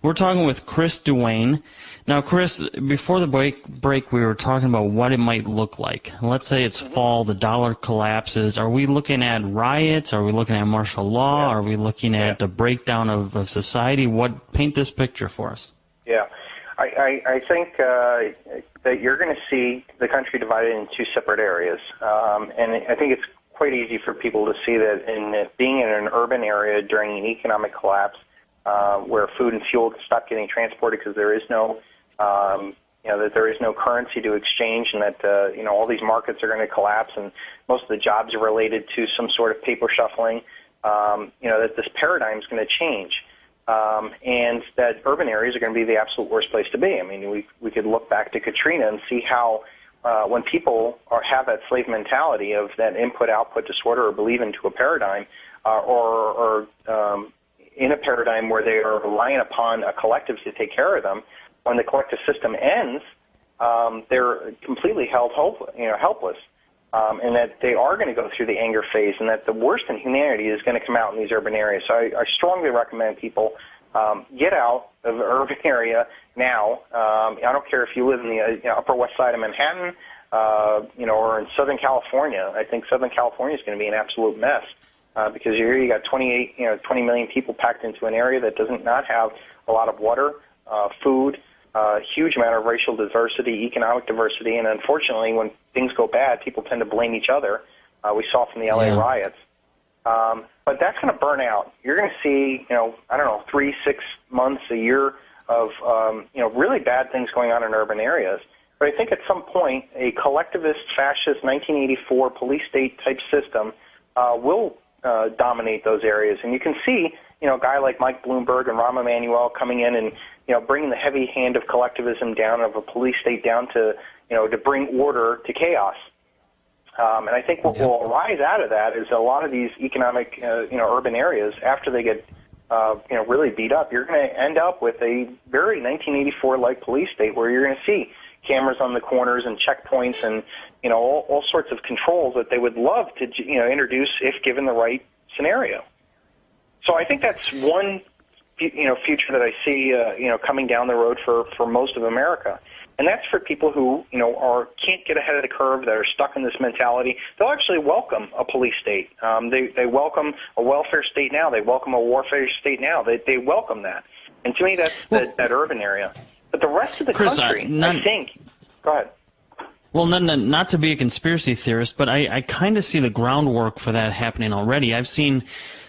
We're talking with Chris Duane. Now, Chris, before the break, we were talking about what it might look like. Let's say it's fall, the dollar collapses. Are we looking at riots? Are we looking at martial law? Are we looking at a breakdown of society? Paint this picture for us. Yeah, I think that you're going to see the country divided into two separate areas, and I think it's quite easy for people to see that in being in an urban area during an economic collapse, where food and fuel stop getting transported because there is no, that there is no currency to exchange, and that all these markets are going to collapse, and most of the jobs are related to some sort of paper shuffling. That this paradigm is going to change. And that urban areas are going to be the absolute worst place to be. I mean, we could look back to Katrina and see how when people have that slave mentality of that input-output disorder or believe into a paradigm or in a paradigm where they are relying upon a collective to take care of them, when the collective system ends, they're completely helpless. And that they are going to go through the anger phase, and that the worst in humanity is going to come out in these urban areas. So I strongly recommend people get out of the urban area now. I don't care if you live in the Upper West Side of Manhattan, or in Southern California. I think Southern California is going to be an absolute mess because here you got 20 million people packed into an area that does not have a lot of water, food, huge amount of racial diversity, economic diversity, and unfortunately, when things go bad, people tend to blame each other. We saw from the LA riots. But that's going to burn out. You're going to see, 3, 6 months, a year of, really bad things going on in urban areas. But I think at some point, a collectivist, fascist, 1984 police state type system will dominate those areas. And you can see, a guy like Mike Bloomberg and Rahm Emanuel coming in and, bringing the heavy hand of collectivism down, of a police state down to, to bring order to chaos. And I think what will arise out of that is a lot of these economic, urban areas, after they get, really beat up, you're going to end up with a very 1984-like police state where you're going to see cameras on the corners and checkpoints and, all sorts of controls that they would love to, introduce if given the right scenario. So I think that's one, future that I see, coming down the road for most of America. And that's for people who, can't get ahead of the curve, that are stuck in this mentality. They'll actually welcome a police state. They welcome a welfare state now. They welcome a warfare state now. They welcome that. And to me, that's that urban area. But the rest of the country, I think... Go ahead. Well, not to be a conspiracy theorist, but I kind of see the groundwork for that happening already. I've seen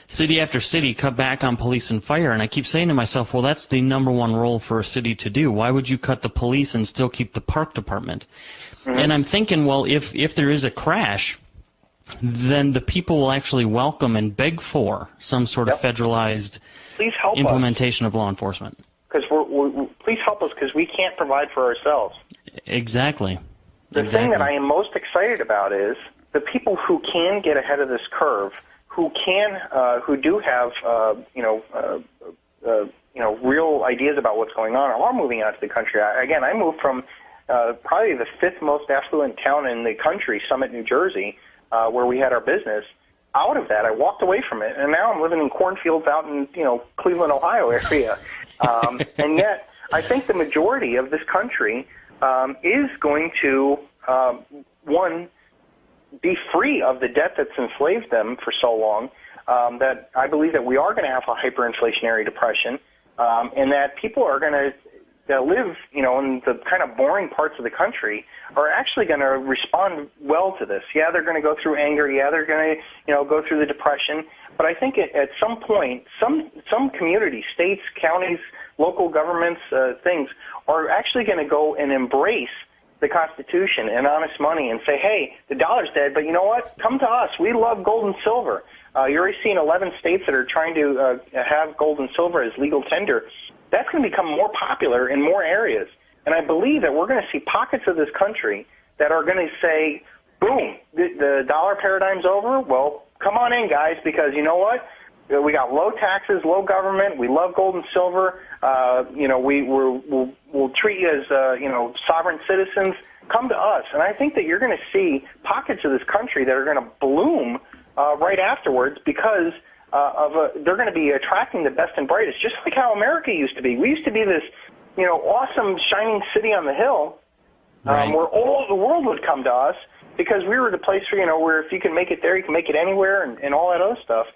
city after city cut back on police and fire, and I keep saying to myself, well, that's the number one role for a city to do. Why would you cut the police and still keep the park department? Mm-hmm. And I'm thinking, well, if there is a crash, then the people will actually welcome and beg for some sort of federalized implementation of law enforcement. Because please help us, because we can't provide for ourselves. Exactly. The thing that I am most excited about is the people who can get ahead of this curve, who do have, real ideas about what's going on, are moving out to the country. I moved from probably the 5th most affluent town in the country, Summit, New Jersey, where we had our business. Out of that, I walked away from it, and now I'm living in cornfields out in, Cleveland, Ohio area. And yet, I think the majority of this country is going to, be free of the debt that's enslaved them for so long, that I believe that we are going to have a hyperinflationary depression, and that people are going to live, in the kind of boring parts of the country are actually going to respond well to this. Yeah, they're going to go through anger. Yeah, they're going to, go through the depression. But I think at some point, some communities, states, counties, local governments, things are actually going to go and embrace the Constitution and honest money and say, hey, the dollar's dead, but you know what? Come to us. We love gold and silver. You're already seeing 11 states that are trying to have gold and silver as legal tender. That's going to become more popular in more areas. And I believe that we're going to see pockets of this country that are going to say, boom, the dollar paradigm's over. Well, come on in, guys, because you know what? We got low taxes, low government. We love gold and silver. We'll treat you as, sovereign citizens. Come to us. And I think that you're going to see pockets of this country that are going to bloom right afterwards because they're going to be attracting the best and brightest, just like how America used to be. We used to be this, awesome shining city on the hill, right. where all the world would come to us because we were the place where if you can make it there, you can make it anywhere, and all that other stuff.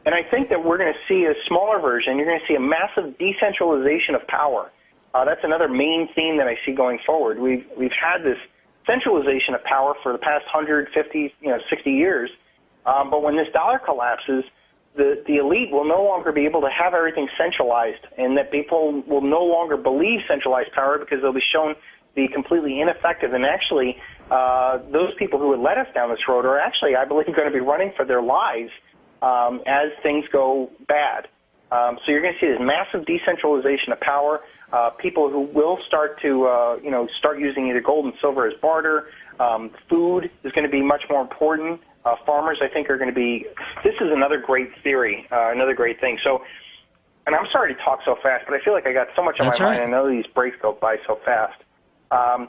And I think that we're going to see a smaller version. You're going to see a massive decentralization of power. That's another main theme that I see going forward. We've had this centralization of power for the past 150, 60 years. But when this dollar collapses, the elite will no longer be able to have everything centralized, and that people will no longer believe centralized power because they'll be shown to be completely ineffective. And actually, those people who would let us down this road are actually, I believe, going to be running for their lives as things go bad. So you're going to see this massive decentralization of power. People who will start to, start using either gold and silver as barter. Food is going to be much more important. Farmers, I think, are going to be. This is another great theory, another great thing. So, and I'm sorry to talk so fast, but I feel like I got so much on my mind. I know these breaks go by so fast.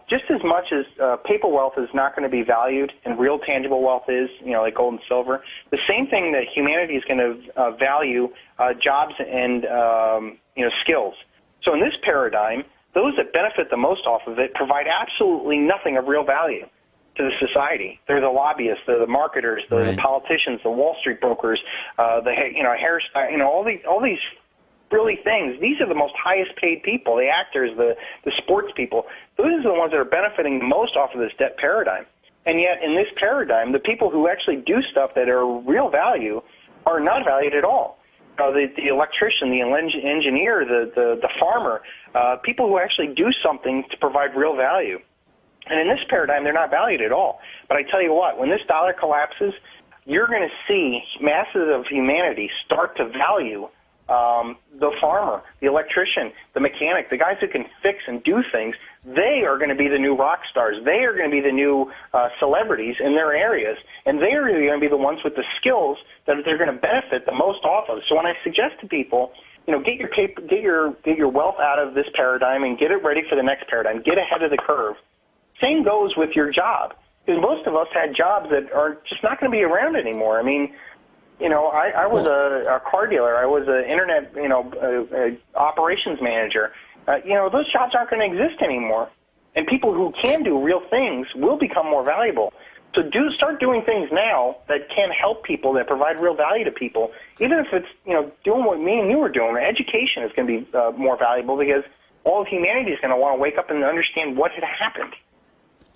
Just as much as paper wealth is not going to be valued and real tangible wealth is, like gold and silver, the same thing that humanity is going to value jobs and, skills. So in this paradigm, those that benefit the most off of it provide absolutely nothing of real value to the society. They're the lobbyists, they're the marketers, they're the politicians, the Wall Street brokers, hairstyle, all these really things. These are the most highest paid people, the actors, the sports people. Those are the ones that are benefiting the most off of this debt paradigm. And yet in this paradigm, the people who actually do stuff that are real value are not valued at all. The electrician, the engineer, the farmer, people who actually do something to provide real value. And in this paradigm, they're not valued at all. But I tell you what, when this dollar collapses, you're going to see masses of humanity start to value the farmer, the electrician, the mechanic, the guys who can fix and do things. They are going to be the new rock stars. They are going to be the new celebrities in their areas, and they are going to be the ones with the skills that they're going to benefit the most off of. So when I suggest to people, get your wealth out of this paradigm and get it ready for the next paradigm, get ahead of the curve. Same goes with your job, because most of us had jobs that are just not going to be around anymore. I mean, I was a car dealer. I was an internet, operations manager. Those jobs aren't going to exist anymore. And people who can do real things will become more valuable. So start doing things now that can help people, that provide real value to people. Even if it's, doing what me and you were doing. Education is going to be more valuable because all of humanity is going to want to wake up and understand what had happened.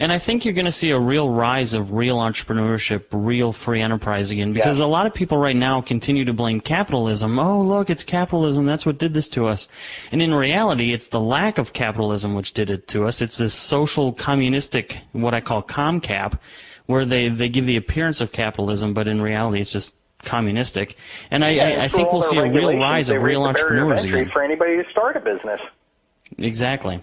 And I think you're going to see a real rise of real entrepreneurship, real free enterprise again, because a lot of people right now continue to blame capitalism. Oh, look, it's capitalism. That's what did this to us. And in reality, it's the lack of capitalism which did it to us. It's this social communistic, what I call ComCap, where they give the appearance of capitalism, but in reality, it's just communistic. And I think we'll see a real rise of real entrepreneurs again. For anybody to start a business. Exactly.